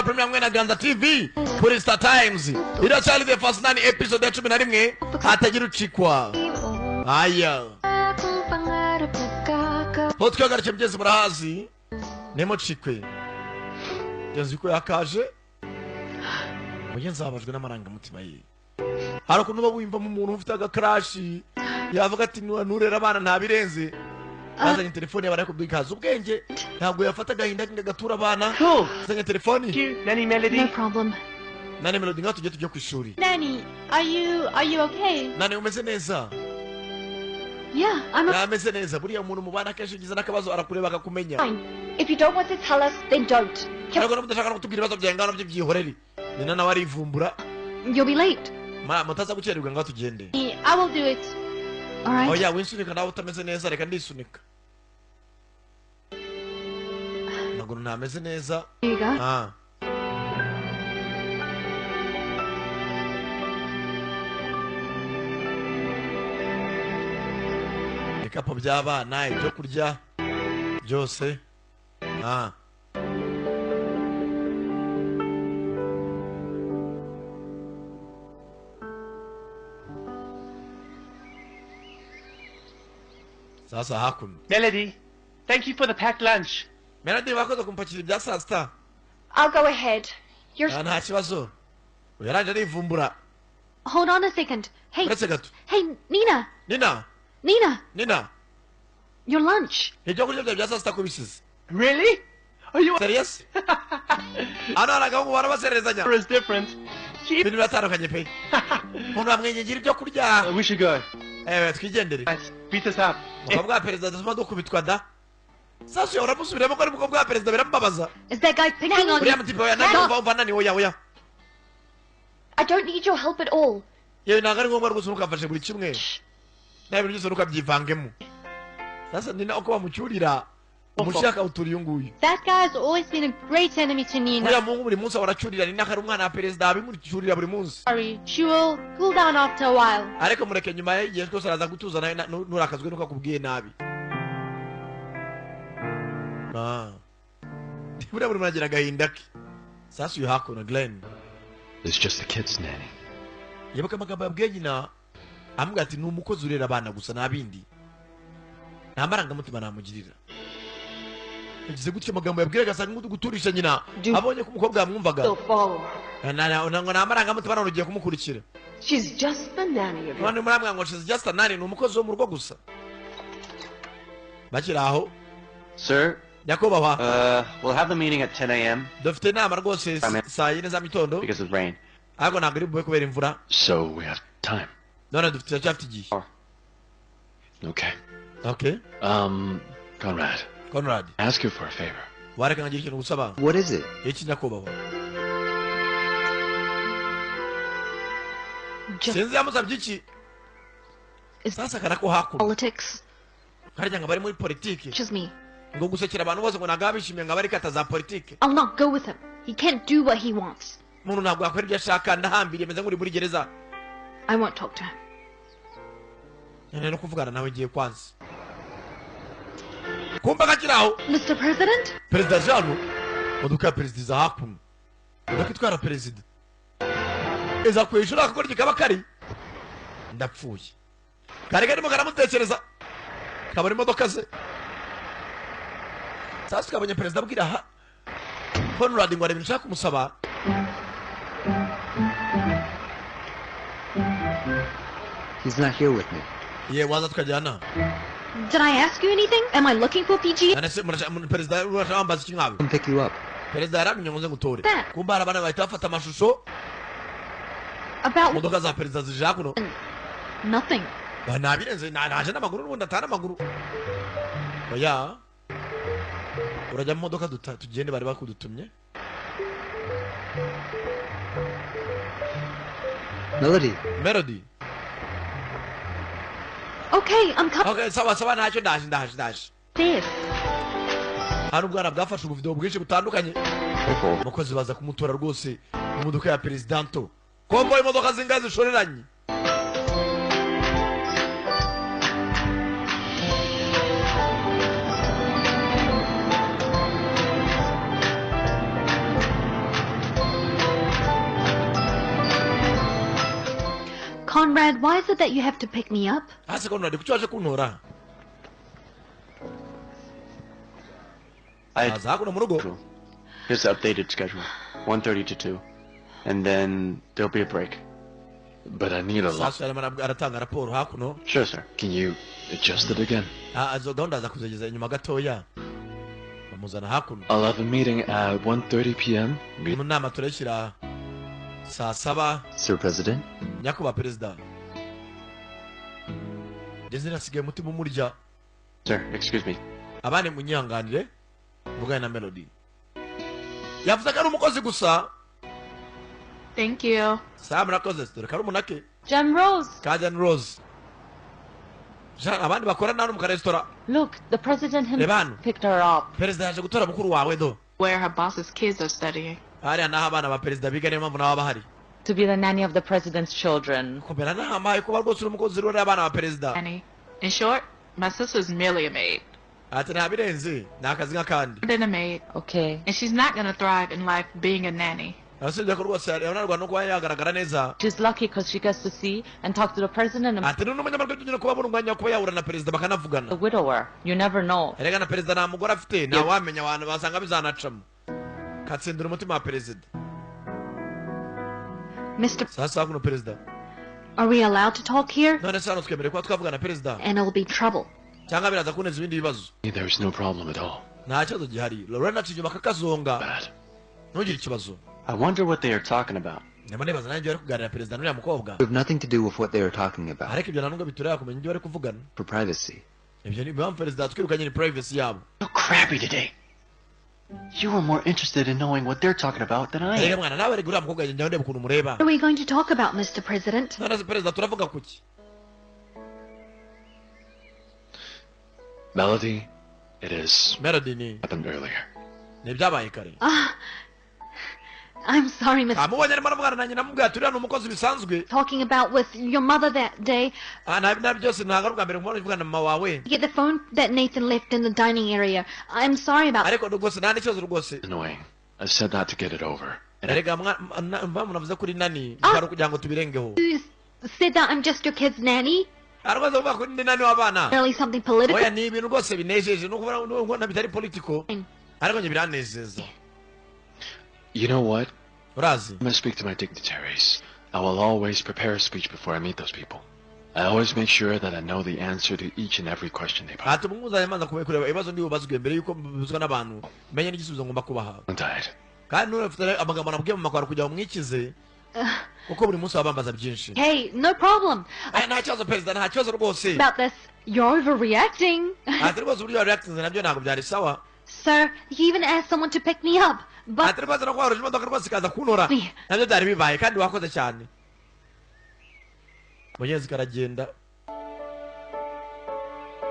Rwanda Premier mwe na Ganza TV kuri Star Times. Iracyari the first nanny episode ya 11 hatagira ucikwa. Aya. Hotwa garche mjezi murahazi. Nemo chikwe. Genzi ko yakaje. Mugenzi abajwe n'amaranga mutima ye. Hari ukuntu bawimva mu muntu ufite agacrash yavuga ati nurera abana ntabirenze. Azanye telefone yabara kubikaza ubwenge ntabwo yafata gahinda gatura abana. Azanye telefone. Nanny Melody. No problem. Nanny Melody ngato tujye ku ishuri. Nanny, are you okay? Nanny umeze neza? Yeah, I'm okay. Ameze neza buriya umuntu mubana kenshi gize nakabazo arakureba akakumenya. Fine. If you don't want to tell us, then don't. Ariko namudashaka no kutubwira ibibazo byangana byo byihoreri. Nina nawe ari ivumbura. You'll be late. Mutaza gucererwa ngato tugende. I will do it. All right. Oh yeah, winsunika nawe utameze neza reka ndisunika. Naguru ntameze neza. Here you go. Ikapo by'abana ibyo kurya byose. Sasa hakuna. Melody, thank you for the packed lunch. Melody wakoze kumpakira ibya saa sita. I'll go ahead. You're. Nta kibazo. Uyaranje arivumbura. Hold on a second. Hey. Uretse gato. Hey, Nina. Nina. Your lunch. Ibyo kurya bya saa sita kubisize. Really? Are you serious? Ano aragaho barabaserezanya. It's different. Ibintu biratandukanye pe. Umuntu amwenyegira ibyo kurya. We should go. Twigendere. Beat us up. Mukobwa wa perezida dusoma dukubitwa da. Sasa yora musubiremo ko ari mukobwa wa perezida biramubabaza. Is that guy picking on Uriya mutipe wa nani uva nani oya. I don't need your help at all. Yewe nagari ngombwa rwose ukafashe buri kimwe. Nawe buri cyose ukabyivangemo. Sasa nina uko bamucyurira umushaka uturi yunguyu. That guy's always been a great enemy to Nina. Uriya mungu buri munsi abaracyurira nina kari umwana wa perezida abimucyurira buri munsi. Sorry, she will cool down after a while. Ariko mureke nyuma y'igihe twose araza gutuza nawe nurakazwe nuko akubwiye nabi. Buriya buri muragira gahinda ke. Sasa uyu hakuna Glenn. It's just the kids, Nanny. Yabaga amagambo yabwiye nyina amuga ati n'umukozi urera abana gusa nabindi. Nta marangamutima namugirira. Yagize gutya amagambo yabwiye gasanga guturisha nyina abonye ko umukobwa yamwumvaga. Nta marangamutima narugiye kumukurikira. She's just the nanny of you. None muramwa ngo she's just a nanny n'umukozi wo mu rugo gusa. Bakiraho. Sir? Nyakubahwa. We'll have the meeting at 10 a.m. Dufite inama rwose saa yine za mitondo. Because of rain. Ariko ntabwo iri bube kubera imvura. So we have time. None turacyafite igihe. Okay. Conrad. Ask you for a favor. Wareka ngira ikintu gusaba. What is it? Iki nyakubahwa. Sinzi yamusabye iki. Sasa karako hakuna. Politics. Karya ngo bari muri politiki. Just me. Ngo gusekera abantu bose ngo nagabishimye ngo bari kataza politiki. I'll not go with him. He can't do what he wants. Umuntu ntabwo akora ibyo ashaka ndahambiriye meze nk'uri muri gereza. I won't talk to him. Nene no kuvugana nawe ngiye kwanza. Kumba kakiraho. Mr. President? Perezida Jano. Oduka perezida za hakuna. Ndakitwara perezida. Eza kwishura akakora kikaba kari. Ndapfuye. Kare mugara mutekereza. Kabari imodoka ze. Sasa tukabonye perezida abwira ha. Conrad ngo arabintu shaka kumusaba. He's not here with me. Ye waza tukajyana. Did I ask you anything? Am I looking for PG? Anase perezida urashamba kingabe. Come pick you up. Perezida yaramenye ngo nze ngutore. Kumba arabana bahita bafata amashusho. About modoka za perezida zija kuno. Nothing. Nabirenze naje n'amaguru n'ubundi atana amaguru. Oya. Urajya mu modoka tugende bari bakudutumye. Melody. Okay, I'm coming. Okay, sawa ntacyo ndaje. This. Hano ubwana bwafashe ubuvideo bwinshi butandukanye. Umukozi baza kumutora rwose mu modoka ya presidento. Kombo imodoka zingazi zishoreranye. Conrad, why is it that you have to pick me up? Hasi Conrad, kuki waje kuntora? Aza kuna murugo. Here's the updated schedule. 1:30 to 2. And then there'll be a break. But I need a lot. Sasa aratanga raporo hakuno. Sure, sir. Can you adjust it again? Azo gahunda za kuzegeza inyuma gatoya. Bamuzana hakuno. I'll have a meeting at 1:30 p.m. Mu nama turashira saa 7. Sir President? Nyakuba Perezida. Jezina sigaye mutima umurya. Sir, excuse me. Abane munyanganire. Mugana na Melody. Yavuze ko ari umukozi gusa. Thank you. Saa murakoze sitora kari umunake. Jem Rose. Kajan Rose. Abandi bakora nano mu restaurant. Look, the president himself Lebano. picked her up. Perezida yaje gutora mukuru wawe do. Where her boss's kids are studying. Hari naho abana ba perezida biga niyo mpamvu naho bahari. To be the nanny of the president's children. Kubera nahamaye kuba rwose umukozi rero abana ba perezida. Nanny. In short, my sister's merely a maid. Ati ntabirenze nakazi nk'akandi. Then a maid. Okay. And she's not gonna thrive in life being a nanny. Asije ko rwose yanarwa no kuba yagaragara neza. She's lucky because she gets to see and talk to the president and Ati n'umunyamakuru tunyine kuba mu mwanya kuba yahura na perezida bakanavugana. the widower. You never know. Erega na perezida nta mugore afite nta wamenya abantu basanga bizanacamo. Katsindura umutima wa perezida. Mr. Sasa kuno perezida. Are we allowed to talk here? None sano twemere kuba twavugana perezida. And it'll be trouble. Cyangwa biraza kuneza ibindi bibazo. There's no problem at all. Nta kibazo gihari. Lorena kijuma kakazonga. Bad. Ntugire ikibazo. I wonder what they are talking about. Nyama nibaza nanjye bari kuganira perezida n'uriya mukobwa. We have nothing to do with what they are talking about. Ariko ibyo nanubwo bitureba kumenya ibyo bari kuvugana. For privacy. Ibyo ni bamwe perezida twirukanye ni privacy yabo. You're crappy today. You were more interested in knowing what they're talking about than I Erega am. mwana nawe rega uriya mukobwa njya ndeba ukuntu mureba. What are we going to talk about, Mr. President? None se perezida turavuga kuki? Melody, it is Melody ni happened earlier. byabaye kare. I'm sorry, Mr. Amubonye arimo aravugana nanjye namubwira ati uriya ni umukozi bisanzwe. Talking about with your mother that day. Nta byose ntabwo ari ubwa mbere nkubona uvugana na mama wawe. Get the phone that Nathan left in the dining area. I'm sorry about Ariko rwose nta n'ikibazo rwose. Annoying. I said that to get it over. Erega mpamvu navuze kuri nani kwari kugira ngo tubirengeho. You said that I'm just your kid's nanny. Arwaza kuvuga kuri ndi nani w'abana. Really something political. Oya ni ibintu rwose binejeje no kubona bitari political. Ariko njye biranezeza. You know what? Urazi. When I speak to my dignitaries, I will always prepare a speech before I meet those people. I always make sure that I know the answer to each and every question they pose. Ati mumuza yamanza kureba ibibazo ndi bubazwe mbere yuko bibuzwa n'abantu. Menye n'igisubizo ngomba kubaha. I'm tired. Kandi n'ufite amagambo nabwiye mu makwara kugira ngo mwikize. Kuko buri munsi wabambaza byinshi. Hey, no problem. Nta kibazo perezida nta kibazo rwose. About this, you're overreacting. Ati rwose uburyo reacting nabyo ntabwo byari sawa. Sir, he even asked someone to pick me up. But Ati rwose no kwaroje imodoka rwose ikaza kuntora. Nabyo byari bibaye kandi wakoze cyane. Munyezi karagenda.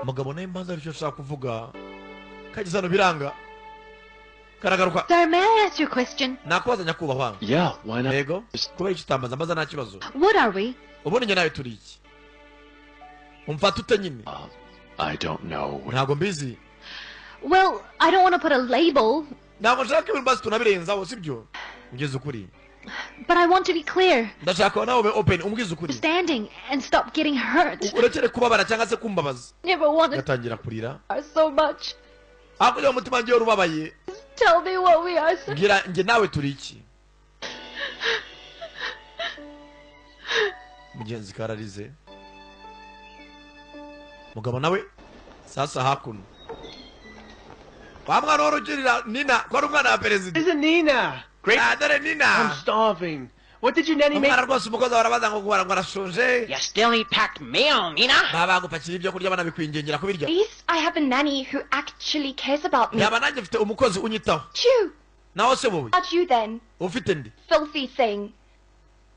Mugabo naye mbanza aricyo ashaka kuvuga. Kagize hano biranga. Karagaruka. sir, may I ask you a question? Nakubaza nyakubahwa. Yeah, why not? Yego. Kubera iki utambaza mbaza nta kibazo. What are we? Ubundi njye nawe turi iki? Umfata ute nyine? I don't know. Ntabwo mbizi. Well, I don't want to put a label, Ntabwo nshaka ibintu basi tunabirenzaho sibyo? Ngeze ukuri. but I want to be clear. Ndashaka nawe ube open umbwize ukuri. Standing and stop getting hurt. Urekere kubabara cyangwa se kumbabaza. Never wanted Gatangira kurira. her so much. Hakurya umutima njye urubabaye. Tell me what we are, sir. Ngira njye nawe turi iki? Mugenzi kararize. Mugabo nawe sasa hakuno. Wa mwana worugirira Nina kwa umwana wa perezida. This is Nina. Great. Dore Nina. I'm starving. What did your nanny make? Umwana rwose umukozi barabaza ngo ngo arashonje. You still need packed meal, Nina? Baba gupakira ibyo kurya bana bikwingingira kubirya. At least I have a nanny who actually cares about me. Yaba nanjye mfite umukozi unyitaho. Chew! Naho se wowe About you then, ufite ndi. filthy thing.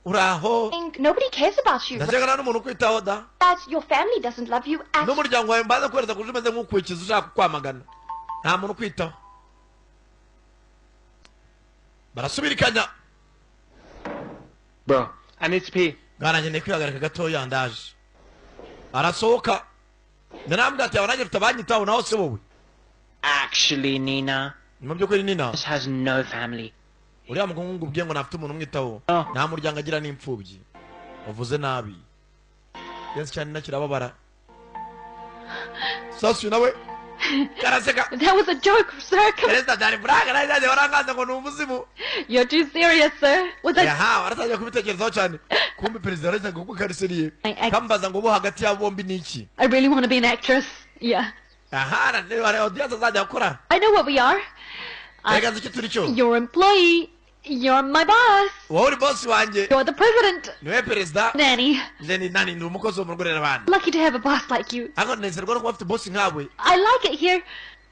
Uraho. Think nobody cares about you. Ndashaka n'umuntu kwitaho da. That your family doesn't love you at all. N'umuryango wawe mbaza kwereza kuje umeze nk'ukwikiza ushaka kwamagana. Nta muntu kwitaho. Barasubirikanya. Bro, I need to pee. Garanjye ne kwihagarika gatoya ndaje. Arasohoka. Ndanambwa ati abananye mfite abanyitaho naho se wowe. Actually, Nina, Mu byukuri Nina. this has no family. Uriya mugungu ubwiye ngo nafite umuntu umwitaho. Oh. Nta muryango agira n'imfubyi. Uvuze nabi. Yes cyane nakirababara. Sasu nawe. Karaseka. That was a joke, sir. Perezida Dani Braga naje warangaza ngo numuzimu. You're too serious, sir. Was that... Aha, waratajya kubitekerezaho cyane. Kumbe perezida araje ngo kariseriye. Kambaza ngo bo hagati ya bombi niki. I really want to be an actress. Yeah. Aha, na audience azajya gukora. I know what we are. Rega ziki turi cyo. Your employee. You're my boss. Wowe uri boss wanje. You're the president. Niwe perezida. Nanny. Nani ndi umukozi wo mu rugorera abantu. Lucky to have a boss like you. Ako nezerwa ko afite boss nkawe. I like it here.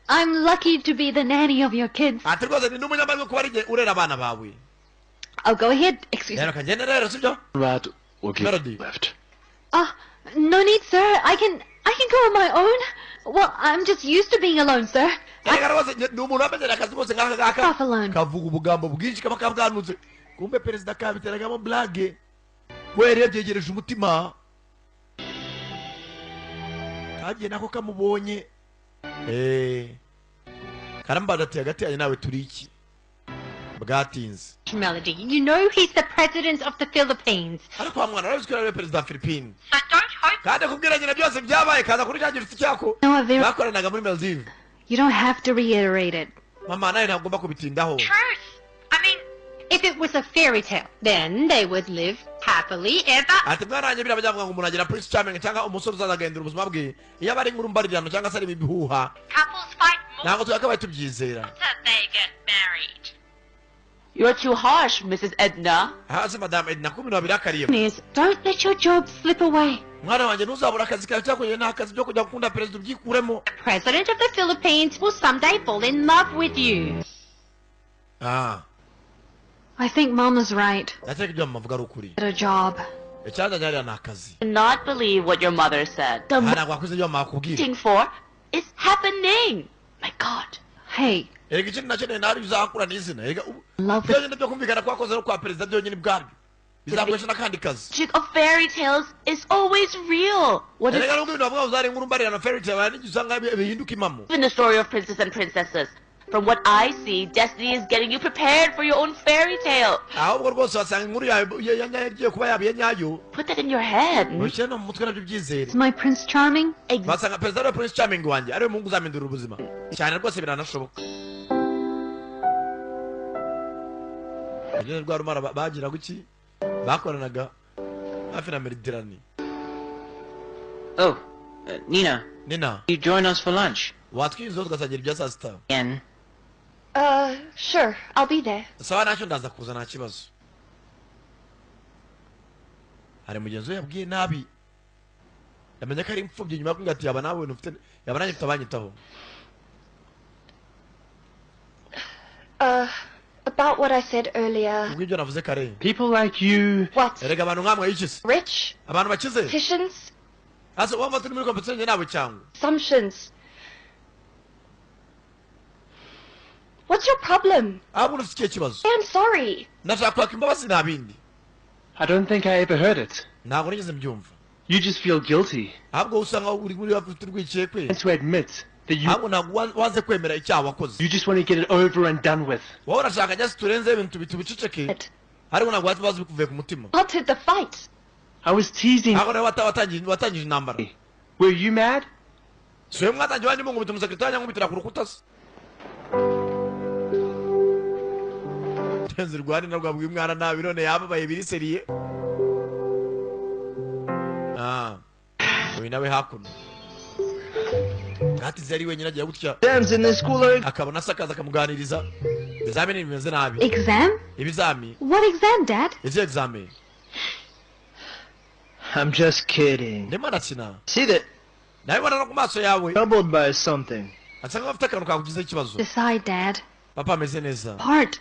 I'm lucky to be the nanny of your kids. Ati rwose ni umunyamahirwe kuba ari urera abana bawe. Oh, go ahead. Excuse me. Rero kagenda rero sibyo? Rad will give Melody. you left. No need, sir. I can go on my own. Well, I'm just used to being alone, sir. Rega rwose ni umuntu amenyera akazi kose nkaka gaka. Off alone. Kavuga ubugambo bwinshi kaba kabwanutse. Kumbe perezida kabiteragamo blague. Kwere byegereje umutima. Kagiye nako kamubonye. Karamba dati hagati yawe nawe turi iki? Bwatinze. Melody, you know he's the president of the Philippines. Ariko mwana arabizikira ari perezida wa Philippines. I don't hope... Kandi kubwiranye na byose byabaye kaza kuri cyagira ufite cyako. No, bakoranaga muri Maldives. You don't have to reiterate it. Mama nawe ntagomba kubitindaho. Truth. I mean, if it was a fairy tale, then they would live happily ever. Ati mwaranye birabajyanga ngo umuntu agira Prince Charming cyangwa umusore uzazagendera ubuzima bwe. Iyo abari inkuru mbarirano cyangwa se ari ibihuha. Couples fight more Ntabwo twakabaye tubyizera. after they get married. You're too harsh, Mrs. Edna. Hasi Madame Edna kumi na birakariye. Please, don't let your job slip away. Mwana wanjye ntuzabura akazi kawe cyangwa yena akazi byo kujya gukunda perezida ubyikuremo. The president of the Philippines will someday fall in love with you. I think Mama's right. Nataka ibyo mvuga ari ukuri. Get a job. Icyaza nyari na akazi. Do not believe what your mother said. The Ntabwo akuze ibyo makubwira. waiting for is happening. My God. Hey, Erega ikintu nacyo nari uzakura n'izina. Erega love byo nyine byo kumvikana kwakoze no kwa perezida byo nyine bwabyo. Bizaguhesha n'akandi kazi. Magic of fairy tales is always real. What if Erega nubwo ibintu bavuga uzari inkuru mbarirano fairy tale n'icyo usanga bihinduka impamo. even the story of princess and princesses? From what I see, destiny is getting you prepared for your own fairy tale. Ahubwo rwose wasanga inkuru yagiye kuba yabiye nyayo. Put that in your head. Mushyire no mu mutwe nabyo byizere. is my Prince Charming? Basanga perezida wa Prince Charming wanjye ariwe mungu uzamindura ubuzima. Cyane rwose biranashoboka. Ageze rwa rumara bagira guki bakoranaga hafi na Mediterranean. Oh, Nina, Nina, you join us for lunch? watwinzo tugasangira ibya saa sita. Again. Sure. I'll be there. Sawa nacyo ndaza kuza nta kibazo. Hari mugenzi we yabwiye nabi. Yamenye ko ari imfubyi nyuma yo ati yaba nawe ufite yaba nanjye mfite abanyitaho. About what I said earlier. Ubwo ibyo navuze kare. People like you. What? Erega abantu nkamwe yikise. Rich? Abantu bakize. Politicians? Asa wamba turi muri competition nawe cyangwa. Assumptions. What's your problem? Abo ufite ikihe kibazo. I'm sorry. Ndashaka kwaka imbabazi nabindi. I don't think I ever heard it. Ntabwo nigeze mbyumva. You just feel guilty. Ahubwo usanga uri muri bafite urwikiye kwe. And to admit that Ahubwo ntabwo waze kwemera icyaha wakoze. you just want to get it over and done with. Wowe urashaka just turenze ibintu biceceke. Ariko ntabwo wazi bikuvuye ku mutima. What did the fight? I was teasing. Ahubwo nawe watangije intambara. Were you mad? Siwe mwatangiye wanyu ngo mutu musekretari cyangwa mubitira ku rukuta se. Tenzi rwani narwo bw'umwana nabi none yababaye biri seriye. Uyu nawe hakuno. Gati zari wenyine agiye gutya. Exams in this school are... Akabona sakaza kamuganiriza. Ibizamini bimeze nabi. Exam? Ibizami. What exam, Dad? Ese examen. I'm just kidding. Ndimo nakina. See that? Nabibona no ku maso yawe. Troubled by something. Asanga afite akantu kakugize ikibazo. Decide, Dad. Papa ameze neza. Part.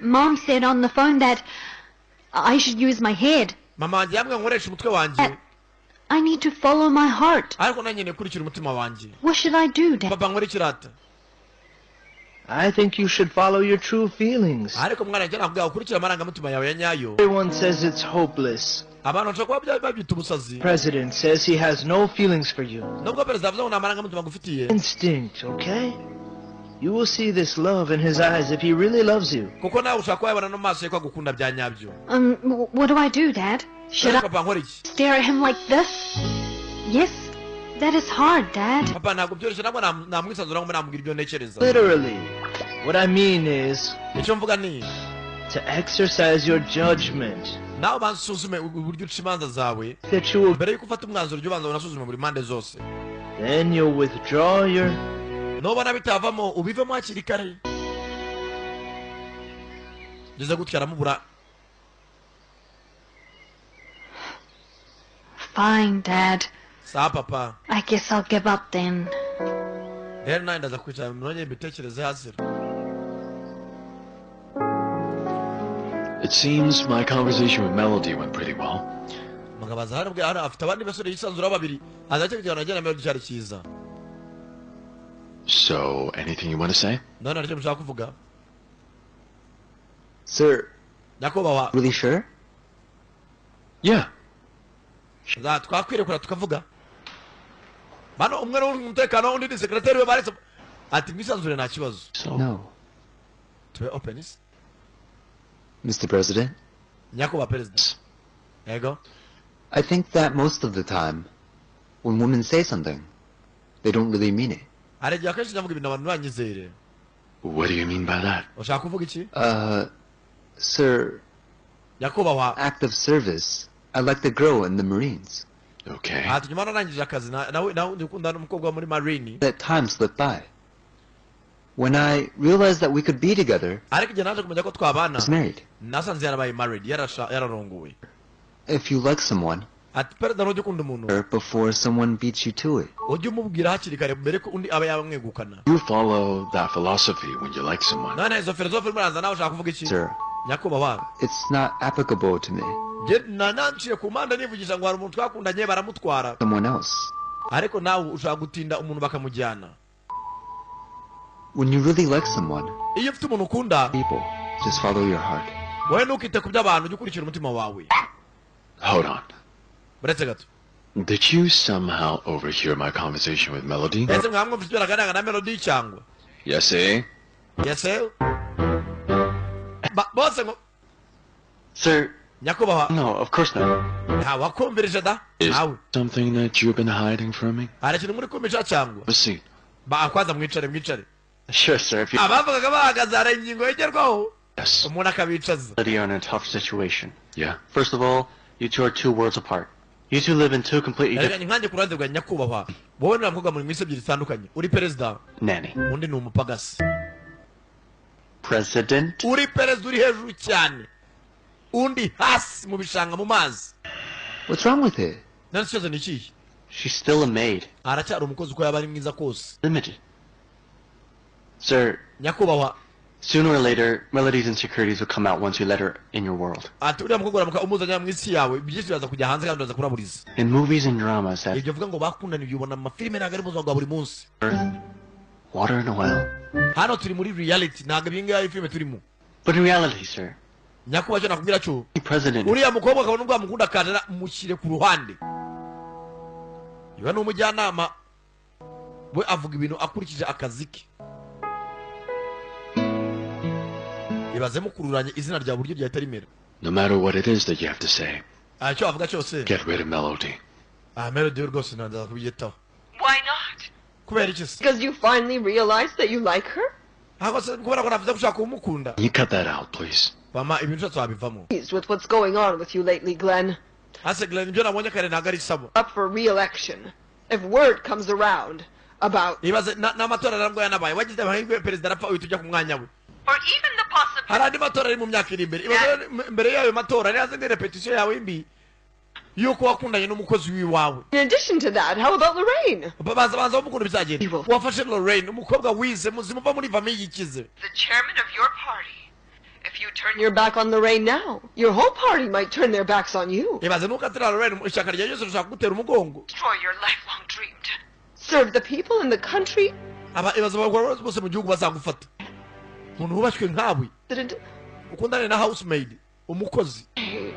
Mom said on the phone that I should use my head. Mama wanjye yambwiye nkoresha umutwe wanjye. I need to follow my heart. Ariko nanjye nekurikira umutima wanjye. What should I do, Dad? Papa nkurikira ata. I think you should follow your true feelings. Ariko mwana wanjye nakubwira ukurikira amarangamutima yawe ya nyayo. Everyone says it's hopeless. Abantu nshobora kuba babyita umusazi. President says he has no feelings for you. Nubwo perezida avuze ngo nta marangamutima agufitiye. Instinct, okay? You will see this love in his eyes if he really loves you. Kuko nawe ushaka kuba yabona no maso ye ko agukunda bya nyabyo. What do I do, Dad? Should I papa nkora iki stare at him like this? Yes, that is hard, Dad. papa ntabwo byoroshye ntabwo namwisanzura ngo namubwira ibyo ntekereza Literally. What I mean is icyo mvuga ni to exercise your judgment. nawe ubanza usuzume uburyo uca imanza zawe That you will, mbere yuko ufata umwanzuro ujya ubanza unasuzume buri mpande zose then you'll withdraw your. nubona bitavamo ubivemo hakiri kare ngeze gutya aramubura Fine, Dad. sawa papa I guess I'll give up then. rero nawe ndaza kwicara nongeye mbitekereze hasi It seems my conversation with Melody went pretty well. mugabaza hano afite abandi basore yisanzura babiri azacyo kugira ngo agende mbere cyari cyiza So, anything you want to say? none aricyo mushaka kuvuga Sir, nyakubahwa really sure? Yeah. twakwirekura tukavuga bano umwe n'umutekano undi ni sekretari we baretse ati mwisanzure nta kibazo So, No. tube openisi Mr. President, nyakubahwa perezida yego I think that most of the time, when women say something, they don't really mean it. hari igihe akenshi ndavuga ibintu abantu banyizere what do you mean by that? ushaka kuvuga iki Sir, nyakubahwa act of service, I like the girl in the Marines. Okay. ati nyuma narangije akazi nawe ndikunda n'umukobwa muri marine That time slipped by. When I realized that we could be together, ariko igihe naje kumenya ko I twabana was married. nasanze yarabaye married yararongowe If you like someone, ati perezida ntujya ukunda umuntu or before someone beats you to it, ujye umubwira hakiri kare mbere ko undi aba yamwegukana You follow that philosophy when you like someone. none izo filozofi muranza nawe ushaka kuvuga iki sir, nyakubahwa it's not applicable to me. njye nanciye ku mpande nivugisha ngo hari umuntu twakundanye baramutwara Someone else. ariko nawe ushaka gutinda umuntu bakamujyana When you really like someone, iyo ufite umuntu ukunda people, just follow your heart. wowe ntukite ku by'abantu ujye ukurikira umutima wawe Hold on. buretse gato Did you somehow overhear my conversation with Melody? ese mwamwumvise ibyo naganiraga na melody cyangwa Yes, eh? yese bose ngo Sir, nyakubahwa no, of course not. ntawakumvirije da Is nawe something that you've been hiding from me? hari ikintu muri kumisha cyangwa Have a seat. kwanza mwicare Sure, sir, if you abavugaga bahagaze hari ingingo yegerwaho Yes. umuntu akabicaza are in a tough situation. Yeah. First of all, you two are two worlds apart. You two live in two completely different... nkanjye ku ruhande rwa nyakubahwa wowe nuriya mukobwa muri mwisi ebyiri zitandukanye uri perezida Nanny. undi ni umupagasi President? uri perezida uri hejuru cyane undi hasi mu bishanga mu mazi What's wrong with it? none ikibazo ni ikihe She's still a maid. aracyari umukozi uko yaba ari mwiza kose Limited. Sir, nyakubahwa sooner or later, Melody's insecurities will come out once you let her in your world. ati uriya mukobwa uramuka umuzanye mu isi yawe byinshi biraza kujya hanze kandi uraza kuraburiza In movies and dramas, that ibyo uvuga ngo bakundaniye ubona mu mafilime ntabwo ari mu buzima bwa buri munsi earth, water in a well. hano turi muri reality ntabwo iyi ngiyi ari filime turimo But in reality, sir, nyakubahwa cyo nakubwira cyo the president... uriya mukobwa akabona ubwo amukunda akajana mushyire ku ruhande iba ni umujyanama we avuga ibintu akurikije akazi ke ibaze mukururanye izina rya buryo ryahita rimera No matter what it is that you have to say, icyo avuga cyose get rid of Melody. melody yo rwose ntandaza kubigetaho Why not? kubera iki se Because you finally realized that you like her? ntabwo se kubera ko navuze gushaka kumukunda Can you cut that out, please? mama ibintu byose wabivamo Pleased with what's going on with you lately, Glenn. hase Glenn ibyo nabonye kare ntabwo ari sabo Up for re-election. If word comes around about... ibaze n'amatora nabwo yanabaye wagize amahirwe perezida arapfa uhita ujya ku mwanya we Or even the possibility... hari andi matora ari mu myaka iri imbere ibaze mbere y'ayo matora nihaze ndi repetition yawe mbi yuko wakundanye n'umukozi w'iwawe In addition to that, how about Lorraine? banza bamukunda bizagenda Evil. wafashe Lorraine umukobwa wize muzima uva muri famiye ikize The chairman of your party. If you turn your back on Lorraine now, your whole party might turn their backs on you. ibaze nukatira Lorraine ishyaka rya ryose rishaka kugutera umugongo Destroy your lifelong dream to serve the people in the country. ibaze abagore bose mu gihugu bazagufata umuntu wubashywe nkawe Didn't ukundane na housemaid umukozi aid.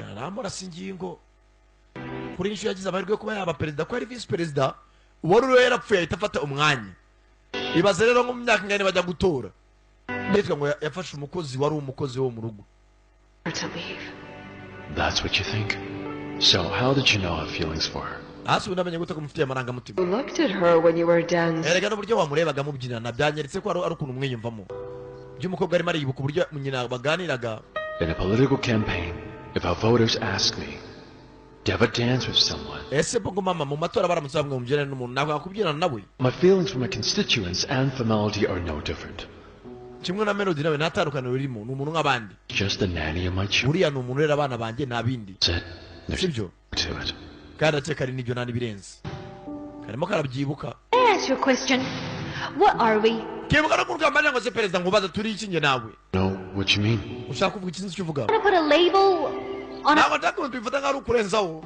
yaramurasa ingingo kuri inshuro yagize amahirwe yo kuba yaba perezida ko yari visi perezida uwari uriwe yarapfuye ahita afata umwanya ibaze rero nko mu myaka ingana bajya gutora bitwa ngo yafashe umukozi wari umukozi wo mu rugo To leave. That's what you think? So how did you know I have feelings for her? hasi unamenye gute ko mufitiye amarangamutima You looked at her when you were dancing. erega n'uburyo wamurebaga mubyinana byanyeretse ko ari ukuntu umwiyumvamo by'umukobwa arimo aribuka uburyo nyina baganiraga. In a political campaign, if our voters ask me to have a dance with someone, ese bongo mama mu matora baramutse bamwe mubyinana n'umuntu ntabwo yakubyinana nawe. my feelings for my constituents and for Melody are no different. kimwe na Melody nawe nta tandukaniro ririmo, ni umuntu nk'abandi. Just a nanny of my children. uriya ni umuntu urera abana banjye nta bindi. That's it. There's sibyo to it. kandi ake kari n'ibyo nta n'ibirenze karimo karabyibuka. May I ask you a question? What are we? kibuka no kuvuga mbanya ngo se perezida ngo baza turi iki nge nawe. Know what you mean? ushaka kuvuga ikintu cyuvuga I'm gonna put a label on a... ntabwo ndakunda tubifata nk'ari ukurenzaho.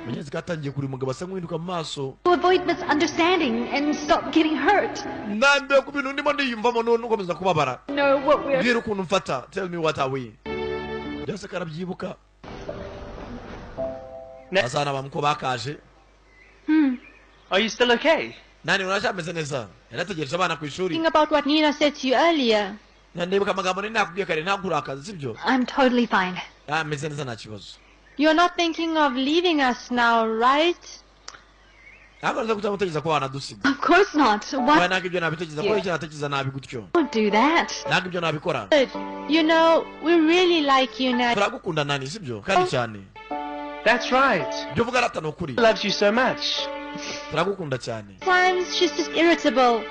munyezi katangiye kuri umugabo asa nk'uhinduka mu maso to avoid misunderstanding and stop getting hurt. ndambiwe ku bintu ndimo ndiyumvamo none ukomeza kubabara. Know what we're... mbwira ukuntu mfata, tell me what are we. byose karabyibuka. basana bamuko bakaje. Are you still okay? nani urashameze neza? yarategereje abana ku ishuri. Thinking about what Nina said to you earlier. ndibuka amagambo nari nakubwiye kare ntakurakaza sibyo? I'm totally fine. meze neza nta kibazo. You're not thinking of leaving us now, right? ntabwo nza kutamutegereza ko wanadusiga. Of course not. wowe What? ntabwo ibyo nabitekereza ko icyo natekereza nabi gutyo. Don't do that. ntabwo ibyo nabikora. You know, we really like you now. turagukunda nani sibyo kandi cyane. That's right. ibyo uvuga arata ni ukuri. He loves you so much. turagukunda cyane. Sometimes she's just irritable.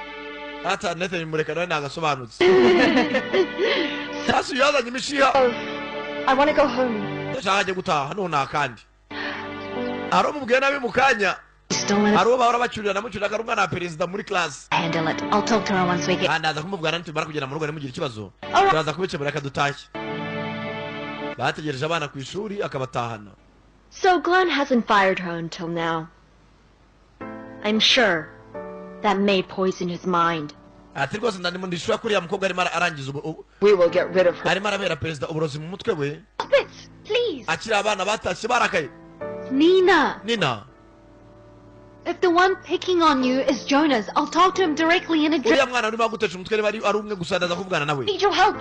ata nete nimureka nawe nagasobanutse. sasa yazanye imishiha. I want to go home. ndashaka ajye gutaha none akandi. ari umubwiye nabi mu kanya. Don't let ari uwo bahora bacyurira namucyuriraga ari umwana wa perezida muri class. handle it. I'll talk to her once we get... ndaza kumubwira nitumara kugera mu rugo nimugire ikibazo. Alright. turaza kubikemura reka dutashye. bategereje abana ku ishuri akabatahana. So Glenn hasn't fired her until now. I'm sure that may poison his mind. ati rwose ndandimo ndishura kuriya mukobwa arimo arangiza We will get rid of her. arimo arabera perezida uburozi mu mutwe we. Stop it, please. akiri abana batashye barakaye. Nina, nina if the one picking on you is Jonas, I'll talk to him directly and address... uriya mwana urimo agutesha umutwe niba ari umwe gusa ndaza kuvugana nawe. Need your help.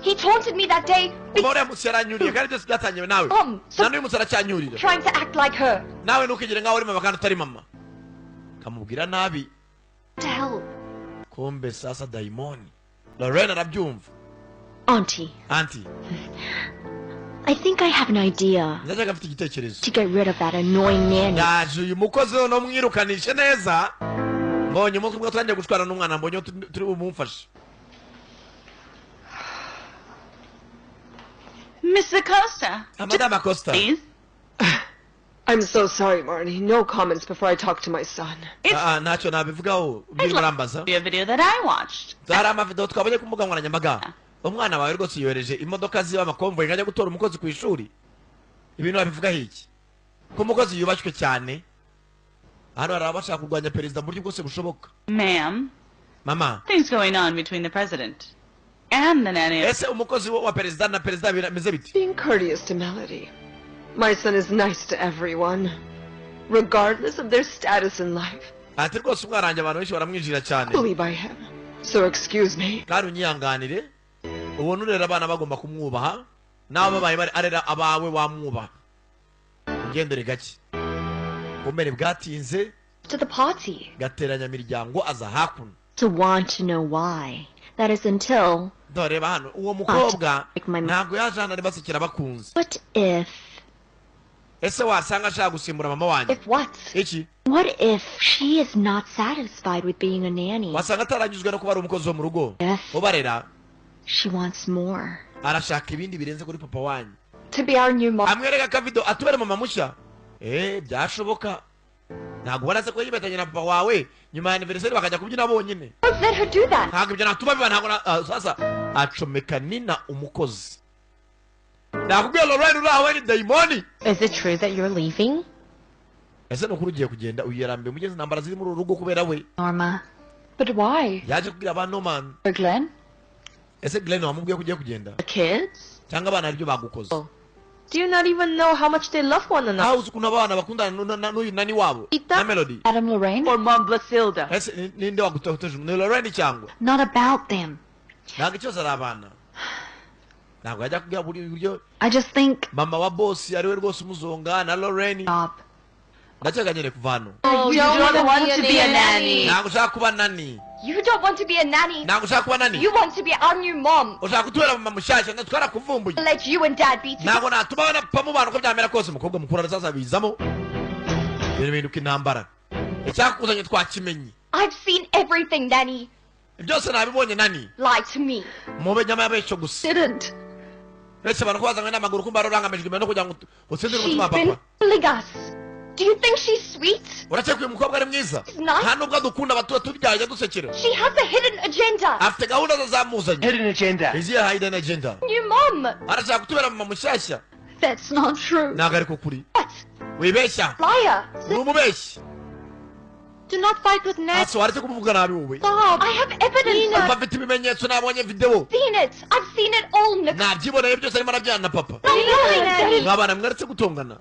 He taunted me that day. uba uriya munsi yaranyuriye kandi byose byatangiwe nawe. So na n'uyu munsi aracyanyurira. trying to act like her. nawe ntukigire nkaho uri mama kandi utari mama. kamubwira nabi. To help. kombe sasa daimoni. Lorena arabyumva. Auntie, anti I think I have an idea ndashaka mfite igitekerezo. to get rid of that annoying nanny. ndaje uyu mukozi no mwirukanishe neza. mbonye umutwe umwe turangiye gushwana n'umwana mbonye turi bumufashe. Miss Acosta. Madame Acosta. Please. I'm so sorry, Marnie. No comments before I talk to my son. ntacyo nabivugaho mbiri murambaza. A video that I watched. hari amavideo twabonye ku mbuga nkoranyambaga. umwana wawe rwose yohereje imodoka ziba amakomvoyi ngajya gutora umukozi ku ishuri. ibintu babivugaho iki? ko umukozi yubashywe cyane. hano hari abashaka kurwanya perezida mu buryo bwose bushoboka. Ma'am, mama things going on between the president and the nanny. ese umukozi wa perezida na perezida bimeze biti? Being courteous to Melody. My son is nice to everyone, regardless of their status in life. ati rwose umwana wanjye abantu benshi baramwinjira cyane. Fully by him. So excuse me. kandi unyihanganire. ubona urera abana bagomba kumwubaha. nawe babaye bari arera abawe wamwubaha. ugendere gake. ubumenyi bwatinze To the party. gateranya miryango aza hakuno. To want to know why. That is until... doreba hano uwo mukobwa Like my... ntabwo yaje hano ari basekera bakunze. What if... ese wasanga ashaka gusimbura mama wanjye? If what? iki? What if she is not satisfied with being a nanny? wasanga ataranyuzwe no kuba ari umukozi wo mu rugo. Yes. ubarera She wants more. arashaka ibindi birenze kuri papa wanyu. To be our new mom. amwereka akavido atubere mama mushya. byashoboka. ntabwo ubona se ko yibatanye na papa wawe nyuma ya anniversary bakajya kubyina bonyine. Let her do that. ntabwo ibyo natuma biba ntabwo sasa acomeka nina umukozi. nakubwiye Lorraine uri aho ni daimoni. Is it true that you're leaving? ese ni ukuri ugiye kugenda uyirambe mugenzi intambara ziri muri uru rugo kubera we. Norma. But why? yaje kubwira abana no man. Glenn? ese Glenn wamubwiye ko ugiye kugenda The kids? cyangwa abana aribyo bagukoze? Do you not even know how much they love one another? aho uzi ukuntu abana bakundana n'uyu nani wabo na Melody. Adam Lorraine? Or Mom Blasilda? ese ninde wagutoteje ni Lorraine cyangwa? Not about them. ntabwo ikibazo ari abana. ntabwo yajya kubwira buri buryo I just think mama wa boss ariwe rwose umuzonga na Lorraine stop. ndakeka nyine kuva hano You don't want to be a nanny. ntabwo ushaka kuba nani You don't want to be a nanny. ntabwo ushaka kuba nani You want to be our new mom. ushaka kutubera mama mushyashya natwe twarakuvumbuye Let you and Dad be together. ntabwo natuma napfa mu bantu uko byamera kose umukobwa mukuru arazaza bizamo ibintu bihinduka intambara icyakuzanye twakimenye. I've seen everything, Nanny. byose nabibonye nani Lie to me. mube nyama yabeshyo gusa Didn't. Ese abantu kwazanga n'amaguru kumba rorangamijwe no kugira ngo utsindire She's umutima been papa fooling us. Do you think she's sweet? urakeka uyu mukobwa ari mwiza She's not. nta nubwo adukunda batuba tubyaye dusekera She has a hidden agenda. afite gahunda ze zamuzanye Hidden agenda. izihe hidden agenda New mom. arashaka kutubera mama mushyashya That's not true. ntabwo ariko kuri What? wibeshya Liar. uri umubeshyi Do not fight with Ned. aso waretse kumuvuga nabi wowe Stop. I have evidence. papa mfite ibimenyetso nabonye video Seen it. I've seen it all, Nicole. nabyiboneye byose arimo arabyana na papa Nanny. mwabana mwaretse gutongana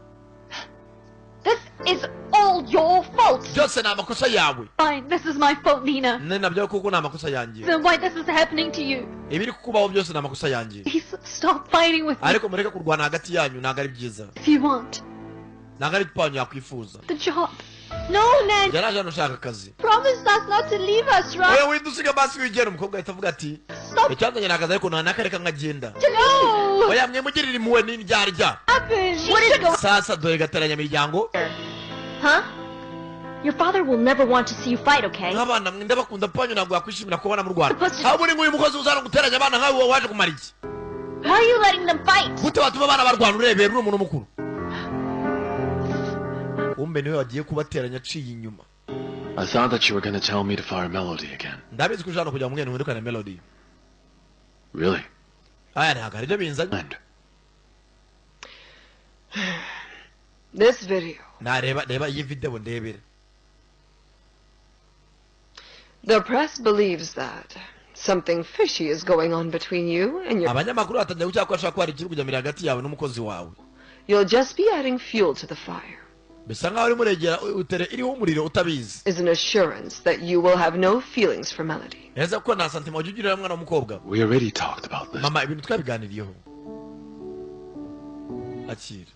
This is all your fault. byose ni amakosa yawe Fine, this is my fault, Nina. ni nabyo kuko ni amakosa yanjye Then why this is happening to you? ibiri kukubaho byose ni amakosa yanjye Please stop fighting with me ariko mureke kurwana hagati yanyu ntabwo ari byiza if you want ntabwo ari panyu yakwifuza the job. No, Nanny. yaraje hano ushaka akazi Promise us not to leave us, right? oya wenda usiga basi wigera umukobwa ahita avuga ati icyanzanye ni akazi ariko nta n'akareka nkagenda No. oya mwe mugirire impuhwe n'indyarya What is going sasa dore gateranyamiryango Huh? Your father will never want to see you fight, okay? nk'abana mwe ndabakunda panyu ntabwo yakwishimira kubona mu rwanda ahubwo uri nguyu mukozi uzana guteranya abana nkawe waje kumara iki How are you letting them fight? gute watuma abana barwana urebera uri umuntu mukuru kumbe niwe wagiye kubateranya aciye inyuma I thought that you were going to tell me to fire Melody again. ndabizi ko ushaka kugira ngo mwene uhindukane melody Really? aya ntabwo aribyo binzanye And This video. reba iyi video ndebere The press believes that something fishy is going on between you and your... abanyamakuru batangiye gucyaka ko hashobora kuba hari ikiri kujya hagati yawe n'umukozi wawe You'll just be adding fuel to the fire. bisa nkaho urimo uregera utere iriho umuriro utabizi Is an assurance that you will have no feelings for Melody. neza ko nta santima wajya ugirira umwana w'umukobwa we already talked about this. mama ibintu twabiganiriyeho akira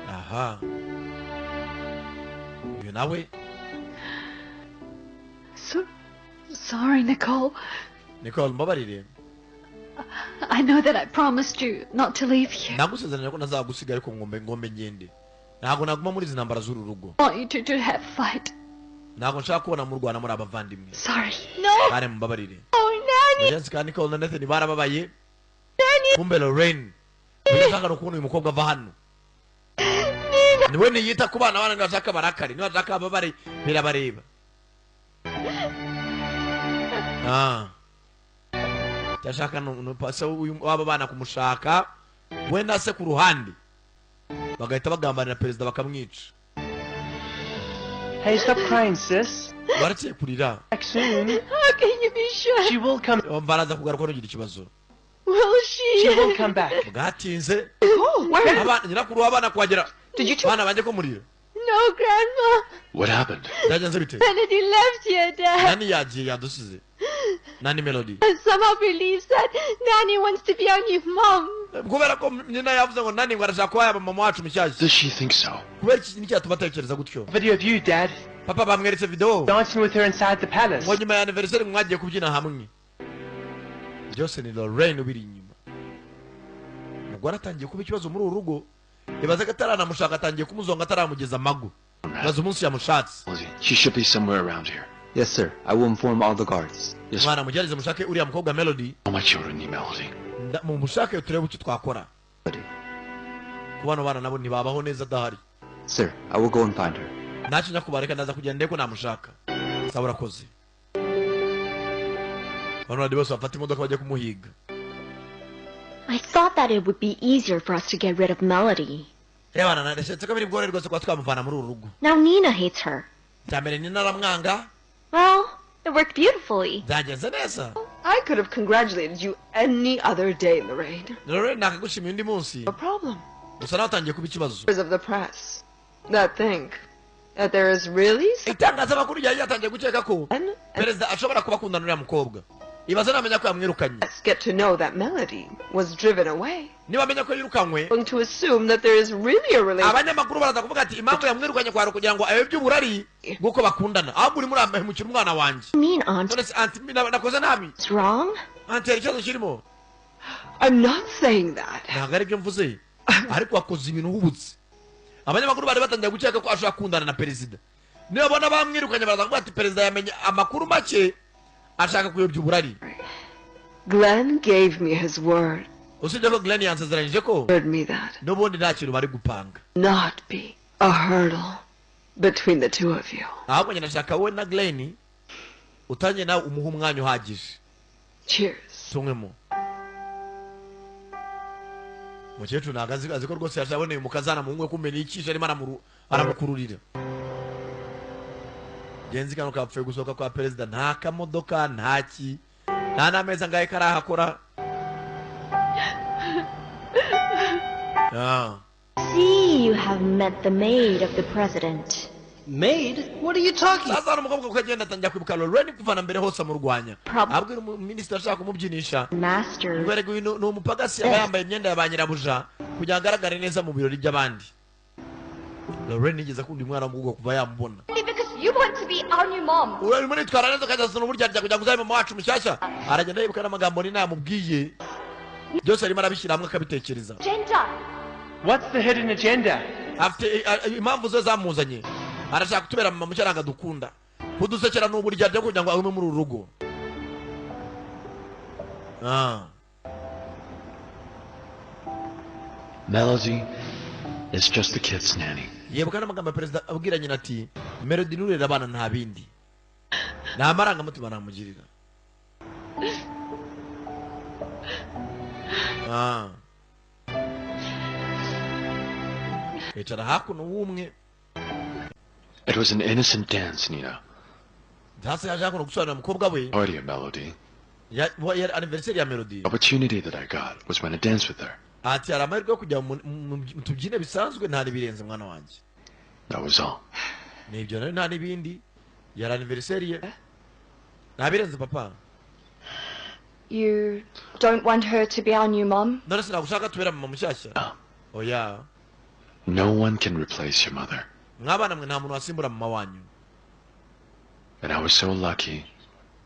aha uyu nawe Sorry, Nicole. Nicole mbabarire I know that I promised you not to leave here. nagusezeranya ko nazagusiga ariko ngombe ngende ntabwo naguma muri izi ntambara z'uru rugo I want you to have fight. ntabwo nshaka kubona murwana muri abavandimwe Sorry. No. bare mumbabarire Oh, Nanny. Jessica Nicole na Nathan barababaye kumbe Lorraine urashaka no kubona uyu mukobwa ava hano niwe niyita ku bana bana ntibashaka barakari ntibashaka babare birabareba cyashaka se waba bana kumushaka wenda se ku ruhande bagahita bagambanira perezida bakamwica Hey, stop crying, sis. barakeye kurira Back soon. How can you be sure? She will come. baraza kugaruka nugira ikibazo Will She she? will come back. bwatinze Oh, where? nyirakuru w'abana kuhagera Did you tell... bana banjye ko murira No, Grandma. What happened? byagenze bite Kennedy left here, Dad. nani yagiye yadusize nani Melody And somehow believes that Nanny wants to be our new mom. kubera ko nyina yavuze ngo nani ngo arashaka kuba yaba mama wacu mushyashya Does she think so? kubera iki n'icyatuma atekereza gutyo Video of you, Dad, papa bamweretse video dancing with her inside the palace. ngo nyuma ya anniversary mwagiye kubyina hamwe byose ni Lorraine ubiri inyuma umugore atangiye kuba ikibazo muri uru rugo ibaze ko ataranamushaka atangiye kumuzonga ataramugeza amago maze umunsi yamushatse She should be somewhere around here. Yes, sir. I will inform all the guards. Yes, sir. mwana mugerageze mushake uriya mukobwa Melody All my children need Melody. mumushake turebe icyo twakora Buddy. ku bano bana nabo ntibabaho neza adahari Sir, I will go and find her. ntacyo nyakubareka ndaza kugenda ndeko namushaka saba urakoze bano bandi bose bafata imodoka bajya kumuhiga I thought that it would be easier for us to get rid of Melody. bana nareshetse ko biri bwore rwose kuba twamuvana muri uru rugo Now Nina hates her. cya mbere ni naramwanga Well, it worked beautifully. byagenze neza I could have congratulated you any other day, Lorraine. rero nakagushimiye undi munsi No problem. gusa nawe atangiye kuba ikibazo Members of the press that think That there is really itangazamakuru yari yatangiye gukeka ko perezida ashobora kuba akundana n'uriya mukobwa. Ibaze namenya ko yamwirukanye. Let's get to know that Melody was driven away. Niba amenya ko yirukanywe, Going to assume that there is really a relationship. abanyamakuru baraza kuvuga ati impamvu yamwirukanye kwari kugira ngo abe by'uburari bw'uko bakundana. Ahubwo uri muri amahemukira umwana wanjye. Mean, Aunt. None se anti nakoze nabi. It's wrong? Anti hari ikibazo kirimo. I'm not saying that. Ntabwo ari byo mvuze. Ariko wakoze ibintu hubutse. Abanyamakuru bari batangiye gukeka ko ashobora kundana na perezida. Niba bona bamwirukanye baraza kuvuga ati perezida yamenye amakuru make ashaka kuyobya uburari. Glenn gave me his word. Usibye ko Glenn yansezeranyije ko Heard me that. n'ubundi nta kintu bari gupanga. Not be a hurdle between the two of you. Ahubwo njye nashaka wowe na Glenn utangiye nawe umuha umwanya uhagije. Cheers. Tumwemo. Mukecuru ntabwo azi ko rwose yashaboneye umukazana mu nkwe kumenya ikisha arimo aramukururira. Genzi kano kapfuye gusohoka kwa perezida nta kamodoka ntaki nta n'ameza ngahe karahakora. See, you have met the maid of the president. Maid? What are you talking? Sasa umukobwa ukagenda atangira kwibuka Lorraine kuvana mbere hose amurwanya. Abwira umuminisitiri ashaka kumubyinisha. Master. Ngwerego uyu ni umupagasi aba yambaye imyenda ya ba nyirabuja kugira ngo agaragare neza mu birori by'abandi. Lorraine yigeze akunda umwana w'umukobwa kuva yamubona. Because you want to be our new mom. Uri muri twara neza kajya zana uburyo kugira ngo uzabe mama wacu mushyashya. Aragenda yibuka n'amagambo ni namubwiye. Byose arimo arabishyira hamwe akabitekereza. Gender. What's the hidden agenda? Afite impamvu zo zamuzanye. Arashaka kutubera mama mucyaranga dukunda. Kudusekera n'uburyo ajya kugira ngo agume muri uru rugo. Melody is just the kid's nanny. Yebuka n'amagambo perezida abwira nyina ati Melody nurera abana nta bindi. Nta marangamutima namugirira. Kwicara hakuno w'umwe. It was an innocent dance, Nina. Dance yaje hakuno gusobanura umukobwa we. Party of Melody. Ya anniversary ya Melody. The opportunity that I got was when I danced with her. Ati hari amahirwe yo kujya mu tubyine bisanzwe nta n'ibirenze mwana wanjye. That was all. Nibyo nari nta n'ibindi. Yari anniversary ye. Nta birenze papa. You don't want her to be our new mom? None sinagushaka tubera mama mushyashya. No. Oya. No one can replace your mother. Mwabana mwe nta muntu wasimbura mama wanyu. And I was so lucky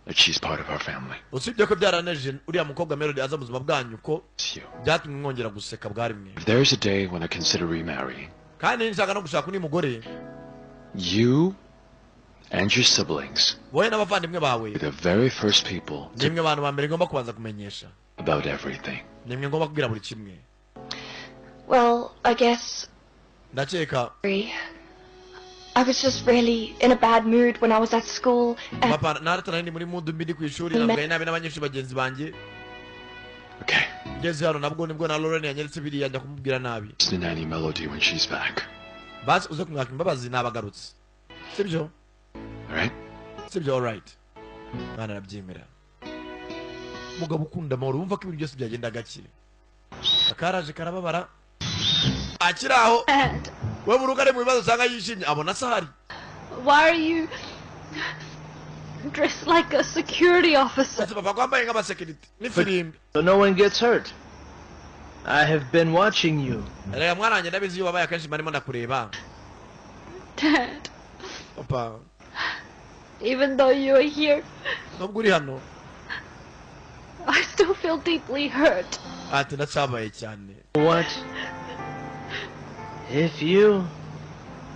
that she's part of our family. Usibye ko byaraneje uriya mukobwa Melody aza mu buzima bwanyu ko It's you. byatumwe mwongera guseka bwari mwe. If there's a day when I consider remarrying, Kandi nshaka no gushaka undi mugore. you and your siblings Wowe n'abavandimwe bawe. are the very first people to Nimwe abantu ba mbere ngomba kubanza kumenyesha. about everything. Nimwe ngomba kubwira buri kimwe. Well, I guess Ndakeka I was just really in a bad mood when I was at school. And papa naratana ndi muri mudu mbi ku ishuri nabwaye nabi n'abanyeshuri bagenzi banjye. Okay. Ngeze hano nabwo nibwo na Lorraine yanyeretse biriya njya kumubwira nabi. It's the nanny Melody when she's back. Basi uze kumwaka imbabazi nabagarutse. Sibyo? Alright? Sibyo, alright. Mwana arabyemera. Mugabo ukunda amahoro wumva ko ibintu byose byagenda gakire. Akaraje karababara. Akiraho. We burugare mu bibazo usanga yishimye abona sahari. why are you dressed like a security officer? Ese papa kwambaye nk'abasekirite n'ifirimbi. So no one gets hurt. I have been watching you. Rega mwana wanjye ndabizi iyo wabaye akenshi marimo ndakureba. Dad, Papa, even though you are here, nubwo uri hano I still feel deeply hurt. ati ndacyabaye cyane. What? If you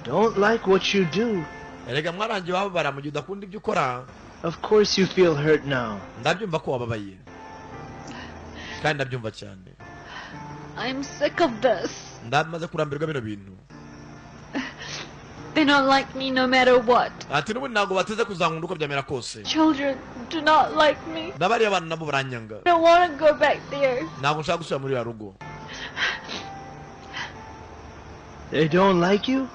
don't like what you do, Rega mwana wanjye wababara mu gihe udakunda ibyo ukora. of course you feel hurt now. Ndabyumva ko wababaye. Kandi ndabyumva cyane. I'm sick of this. Ndamaze kurambirwa bino bintu. They don't like me no matter what. Ati n'ubundi ntabwo bateze kuzankunda uko byamera kose. Children do not like me. N'abariya bana nabo baranyanga. I don't want to go back there. Ntabwo nshaka gusubira muri ya rugo. They don't like you?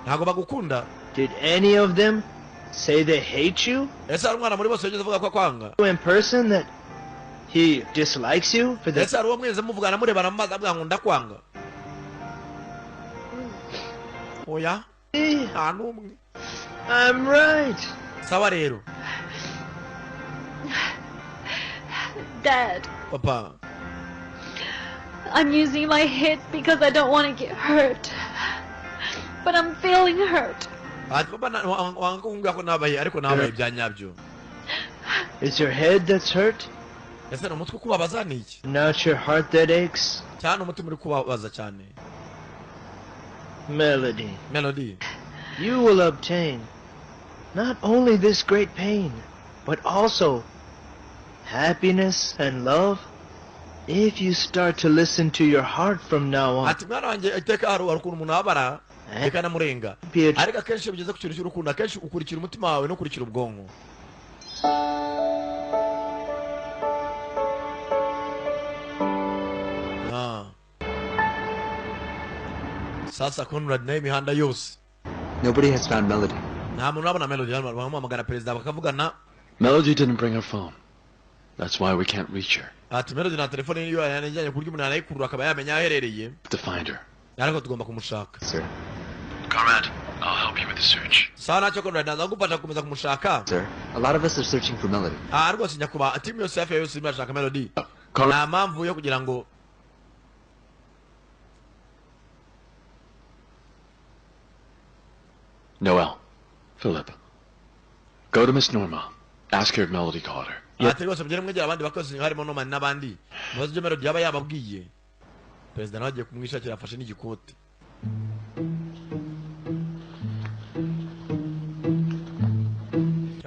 Ntabwo bagukunda. Did any of them say they hate you? Ese hari umwana muri bose wigeze avuga ko akwanga? In person that he dislikes you for Ese the... hari uwo mwese muvugana murebana mu mazi avuga ngo ndakwanga? Oya. nta n'umwe. I'm right. Sawa rero. Dad, Papa. I'm using my head because I don't want to get hurt. But I'm feeling hurt. Ati papa wanga kumbwira ko nabaye ariko nabaye bya nyabyo. It's your head that's hurt? Ese no mutwe kubabaza niki? Not your heart that aches? Cyane umutima uri kubabaza cyane. Melody, you will obtain not only this great pain, but also happiness and love if you start to listen to your heart from now on. Ati mwana wanjye iteka arukuntu umuntu abara reka namurenga ariko akenshi bigeze ku kintu cy'urukundo akenshi ukurikira umutima wawe no kurikira ubwonko. Sasa Conrad naye imihanda yose. Nobody has found Melody. Nta muntu urabona Melody hano bahamagara perezida bakavugana. Melody didn't bring her phone. That's why we can't reach her. Ati Melody na telefone niyo yanajyanye kurya umuntu arayikurura akaba yamenya aherereye. To find her. Ariko tugomba kumushaka. Sir. Conrad, I'll help you with the search. Sana cyo Conrad naza gufasha gukomeza kumushaka. Sir, a lot of us are searching for Melody. Ariko sinyakuba team yose yafe yose imashaka Melody. Na mpamvu yo kugira ngo Noel, Philip, go to Miss Norma. Ask her if Melody called her. Ati rwose mugere mwegera abandi bakozi harimo Norman n'abandi. Mubaze ibyo Melody yaba yababwiye. Perezida nawe agiye kumwishakira afashe n'igikote.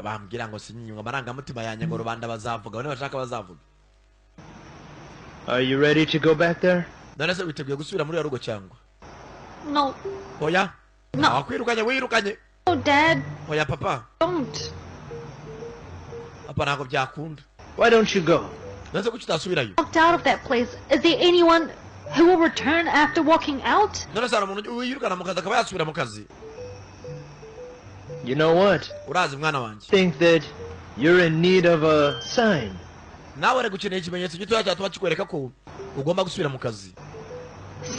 Bambwira ngo sinyinga amarangamutima yanjye ngo rubanda bazavuga bane bashaka bazavuga. Are you ready to go back there? None se witeguye gusubira muri rugo cyangwa? No. Oya. No. Wakwirukanye wirukanye. No, Dad. Oya papa. Don't. Papa ntabwo byakunda. Why don't you go? None se kuki utasubirayo? Walked out of that place. Is there anyone who will return after walking out? None se umuntu wirukana mu kazi akaba yasubira mu kazi? You know what? Urazi mwana wanjye. Think that you're in need of a sign. Nawe ari gukeneye ikimenyetso gitoya cyatuma kikwereka ko ugomba gusubira mu kazi.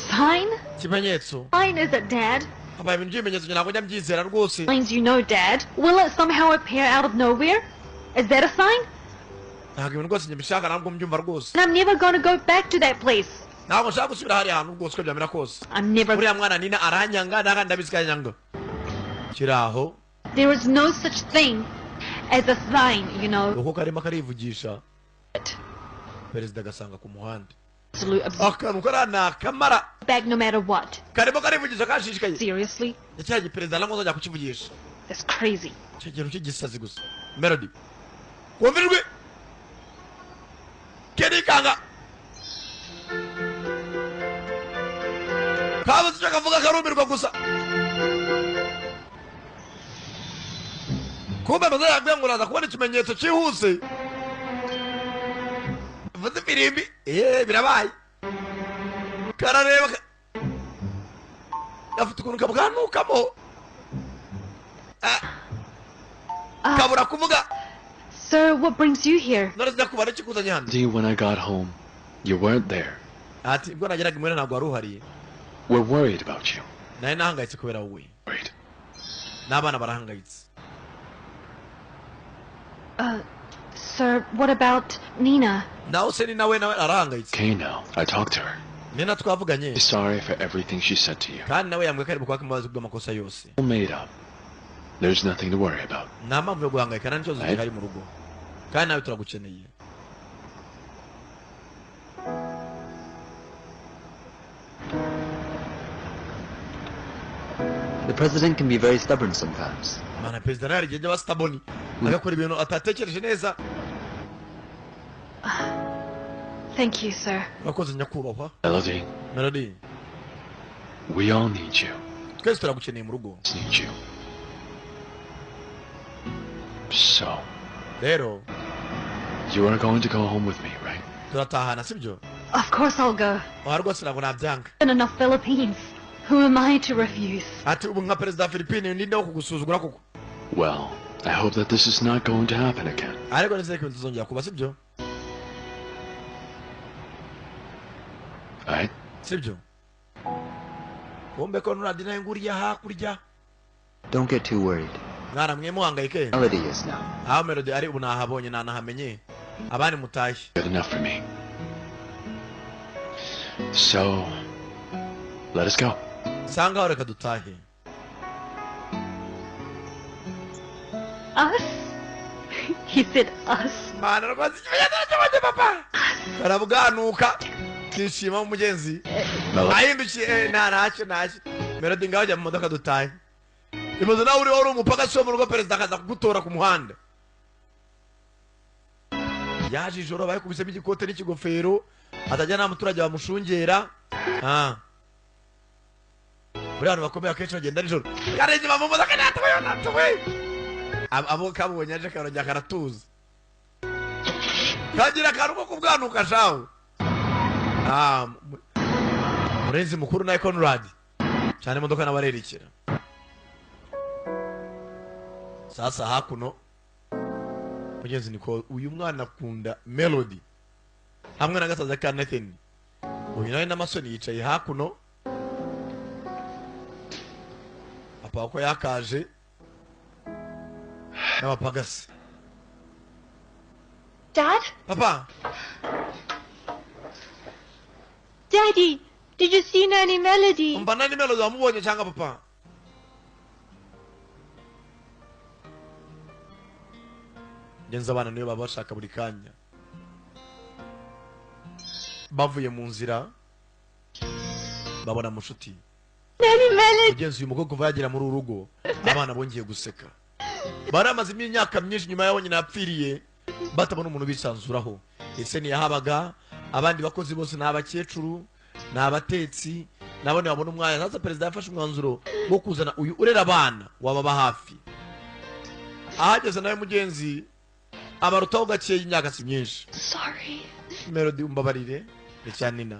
Sign? Ikimenyetso. Sign is it, Dad? Papa ibintu by'ibimenyetso ntabwo njya mbyizera rwose. Signs you know, Dad. Will it somehow appear out of nowhere? Is that a sign? Ntabwo ibintu rwose njye mbishaka ntabwo mbyumva rwose. And I'm never gonna go back to that place. Ntabwo nshaka gusubira hariya hantu rwose uko byamera kose. I'm never. Uriya mwana Nina aranyanga ndanga ndabizi kanyanga. Kiraho. There is no such thing as a sign, you know. Uko karimo karivugisha. Perezida gasanga ku muhanda. Absolute Akantu karana kamara. back no matter what. Karimo karivugisha kashishikaye. Seriously? Yacyanye perezida namwe uzajya kukivugisha. That's crazy. Cyegero cy'igisazi gusa. Melody. Wumvirwe. Kerikanga. Kabuze cyo kavuga karumirwa gusa. Kumbe maze yagwe ngo uraza kubona ikimenyetso cyihuse. Vuze firimbi. Birabaye. Karareba. Afite ukuntu kabwanukamo. Kabura kuvuga. Sir, what brings you here? Naraza kubara kikuzanye hano. See, when I got home, you weren't there. Ati ubwo nageraga imwe ntabwo wari uhari. We're worried about you. Naye nahangayitse kubera wowe. Worried. N'abana barahangayitse. Sir, what about Nina? Nawe se ni nawe arahangayitse. Okay, now, I talked to her. Nina twavuganye. She's sorry for everything she said to you. Kandi nawe yambwiye ko ari bukwaka imbabazi bw'amakosa yose. All made up. There's nothing to worry about. Nta mpamvu yo guhangayika nta n'ikibazo gihari mu rugo. Kandi nawe turagukeneye. The president can be very stubborn sometimes. Mana perezida nawe yarigenda aba stubborn. Agakora ibintu atatekereje neza. Thank you, sir. Urakoze nyakubahwa. Melody, we all need you. Twese turagukeneye mu rugo. Need you. So, Rero, you are going to go home with me, right? turatahana sibyo? Of course I'll go. Oya rwose ntabwo nabyanga. And enough Philippines. Who am I to refuse? Ati ubu nka perezida wa Philippines ndinde wo kugusuzugura koko. Well, I hope that this is not going to happen again. Ariko nizeye ko tuzongera kuba sibyo? Right? Sibyo? Kumbe ko nuradi nawe nguriya hakurya. Don't get too worried. mwana mwe muhangayike Melody is now. aho Melody ari ubu nahabonye nanahamenye abandi mutashye Good enough for me. So, let us go. sanga aho reka dutahe Us? He said us. mana rwose ikimenyetso papa karabuganuka kishima umugenzi ahindukiye ntacyo Melody ngaho jya mu modoka dutahe imaze nawe uri umupaka so mu rugo perezida akaza kugutora ku muhanda yaje ijoro bayikubisemo igikote n'ikigofero atajya nta muturage bamushungera buri hantu bakomeye akenshi bagenda nijoro karenze mu modoka natuwe abo kabonye aje karongera karatuza kagira akantu ko kubwanuka shaho murenzi mukuru na Conrad cyane imodoka n'abarerekera sasa hakuno mugenzi niko uyu mwana akunda Melody hamwe na gasaza ka Nathan uyu nawe n'amasoni yicaye hakuno papa ko yakaje n'abapagasi Dad? papa Daddy, did you see Nanny Melody? umva Nanny Melody wamubonye cyangwa papa ngenza abana niyo baba bashaka buri kanya bavuye mu nzira babona mushuti Nanny Melody! mugenzi uyu mukobwa kuva yagera muri urugo abana bongeye guseka baramaze imyaka myinshi nyuma y'aho nyina yapfiriye batabona umuntu bisanzuraho ese ntiyahabaga abandi bakozi bose ni abakecuru ni abatetsi nabo ntibabona umwanya sasa perezida yafashe umwanzuro wo kuzana uyu urera abana wababa hafi ahageze nawe mugenzi abarutaho gakeya imyaka si myinshi Sorry. Melody umbabarire ni cyane nina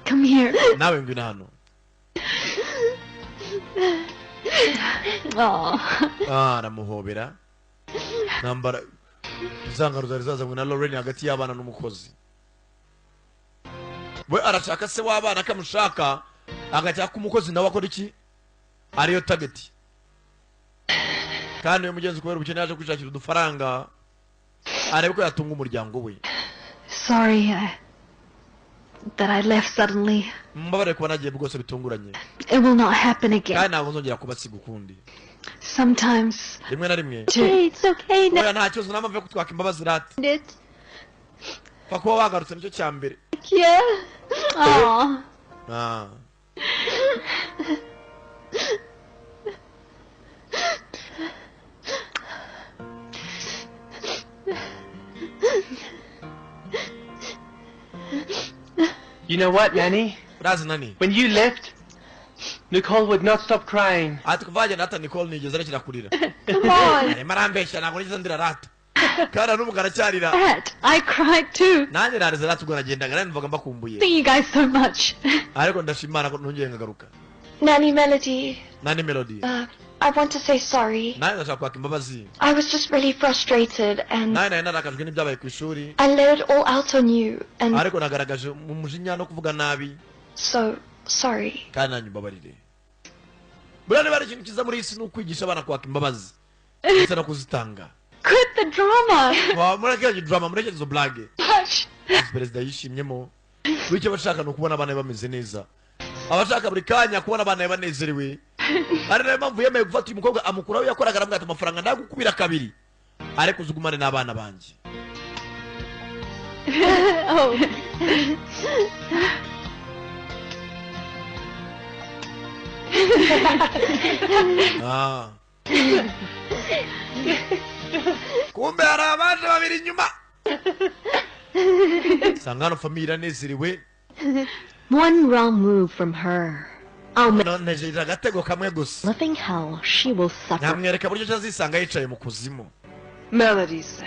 Come here. nawe ngwino hano aramuhobera nambara izangaro zari zazanywe na Lorraine hagati y'abana n'umukozi we arashaka se w'abana akamushaka agacya ku mukozi nawe akora iki ariyo target kandi uyu mugenzi kubera ubukene yaje kwishakira udufaranga arebe ko yatunga umuryango we Sorry that I left suddenly. mbabare kuba nagiye bwose bitunguranye It will not happen again. kandi ntabwo nzongera kubasiga ukundi Sometimes. rimwe na rimwe It's okay now. oya nta kibazo nta mpamvu yo kutwaka imbabazi rati pfa kuba wagarutse nicyo cya mbere Yeah. Aww. You know what, Nanny? urazi nani When you left, Nicole would not stop crying. ati kuva jya nata Nicole nigeze arekera kurira Come on. arimo arambeshya ntabwo nigeze ndira rata kandi n'ubu aracyarira Dad, I cried too. nanjye narize rata ubwo nagendaga nari numvaga mbakumbuye Thank you guys so much. ariko ndashimana ko ntongeye nkagaruka Nanny Melody, Nanny Melody I want to say sorry. nanjye ndashaka kwaka imbabazi I was just really frustrated and nanjye nari narakajwe n'ibyabaye ku ishuri I let it all out on you and ariko nagaragaje mu mujinya no kuvuga nabi so sorry. kandi nanjye umbabarire buriya niba ari ikintu cyiza muri iyi si ni ukwigisha abana kwaka imbabazi ndetse no kuzitanga Quit the drama. mureke drama mureke izo blage Hush. perezida yishimyemo bityo bashaka ni ukubona abana be bameze neza abashaka buri kanya kubona abana be banezerewe ari nayo mpamvu yemeye gufata uyu mukobwa amukuraho yakoraga aramubwira ati amafaranga ndagukubira kabiri ariko uzugumane n'abana banjye Oh. kumbe hari abaje babiri inyuma sanga hano famiye iranezerewe One wrong move from her. I'll make ntegereje agatego kamwe gusa living hell. She will suffer. nyamwereka buryo azisanga yicaye mu kuzimu Melody say.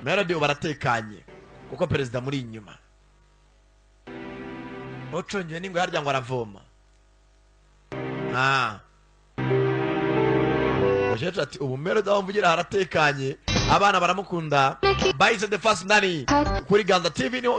Melody ubu baratekanye kuko perezida muri inyuma ucongeye n'ingwe harya ngo aravoma umukecuru ati ubu Melody aho mvugira haratekanye abana baramukunda bayise the first nanny kuri Ganza TV niho